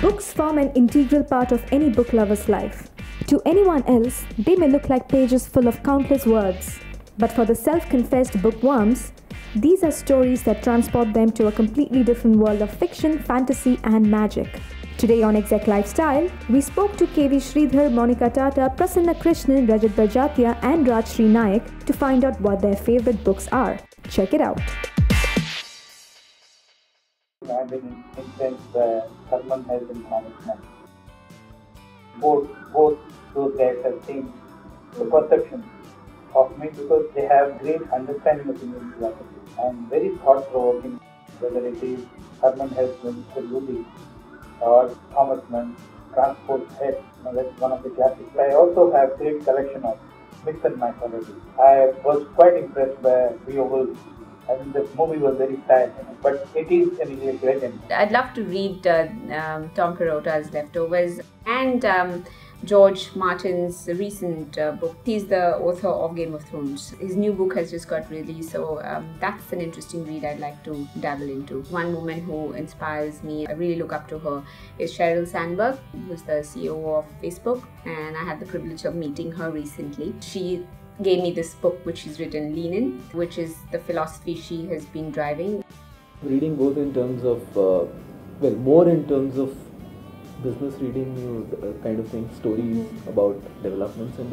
Books form an integral part of any book lover's life. To anyone else, they may look like pages full of countless words. But for the self-confessed bookworms, these are stories that transport them to a completely different world of fiction, fantasy and magic. Today on Exec Lifestyle, we spoke to KV Sridhar, Monica Tata, Prasana Krishnan, Rajat Barjatya and Rajshree Naik to find out what their favorite books are. Check it out. I've been influenced by Herman Hesse and management. Both those guys have changed the perception of me because they have great understanding of Indian philosophy and very thought-provoking, whether it is Herman Hesse, Mr. Ludi, or Thomas Mann, Transport Head, that's one of the classics. I also have great collection of myths and mythology. I was quite impressed by Beowulf. I mean, the movie was very sad, but it is an English legend. I'd love to read Tom Perotta's Leftovers and George Martin's recent book. He's the author of Game of Thrones. His new book has just got released, so that's an interesting read I'd like to dabble into. One woman who inspires me, I really look up to her, is Sheryl Sandberg, who's the CEO of Facebook, and I had the privilege of meeting her recently. She gave me this book which she's written, Lean In, which is the philosophy she has been driving. Reading both in terms of, more in terms of business reading, kind of thing, stories about developments and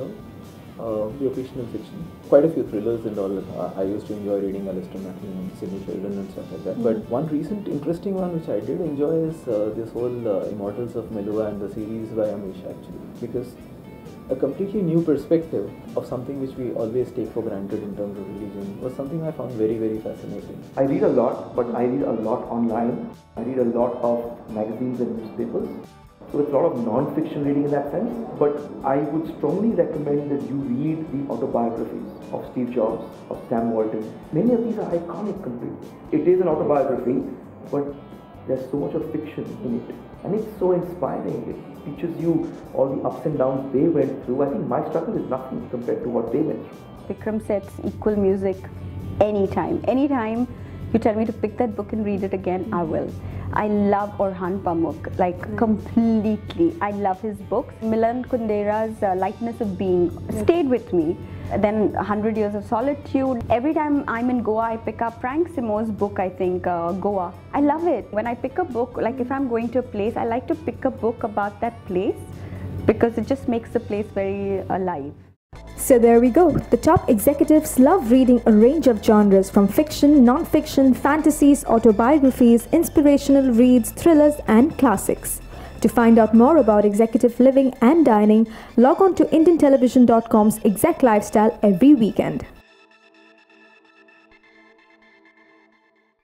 all, the occasional fiction. Quite a few thrillers and all. I used to enjoy reading Alistair MacLean and Sidney Sheldon and stuff like that. But one recent interesting one which I did enjoy is this whole Immortals of Melua and the series by Amish actually. Because a completely new perspective of something which we always take for granted in terms of religion was something I found very, very fascinating. I read a lot, but I read a lot online. I read a lot of magazines and newspapers. So it's a lot of non-fiction reading in that sense. But I would strongly recommend that you read the autobiographies of Steve Jobs, of Sam Walton. Many of these are iconic completely. It is an autobiography, but there's so much of fiction in it. And it's so inspiring. It teaches you all the ups and downs they went through. I think my struggle is nothing compared to what they went through. Vikram sets equal music anytime. Anytime you tell me to pick that book and read it again, I will. I love Orhan Pamuk, like completely. I love his books. Milan Kundera's Lightness of Being stayed with me. Then 100 Years of Solitude. Every time I'm in Goa, I pick up Frank Simo's book, I think, Goa. I love it. When I pick a book, like if I'm going to a place, I like to pick a book about that place because it just makes the place very alive. So there we go. The top executives love reading a range of genres from fiction, non-fiction, fantasies, autobiographies, inspirational reads, thrillers and classics. To find out more about executive living and dining, log on to IndianTelevision.com's Exec Lifestyle every weekend.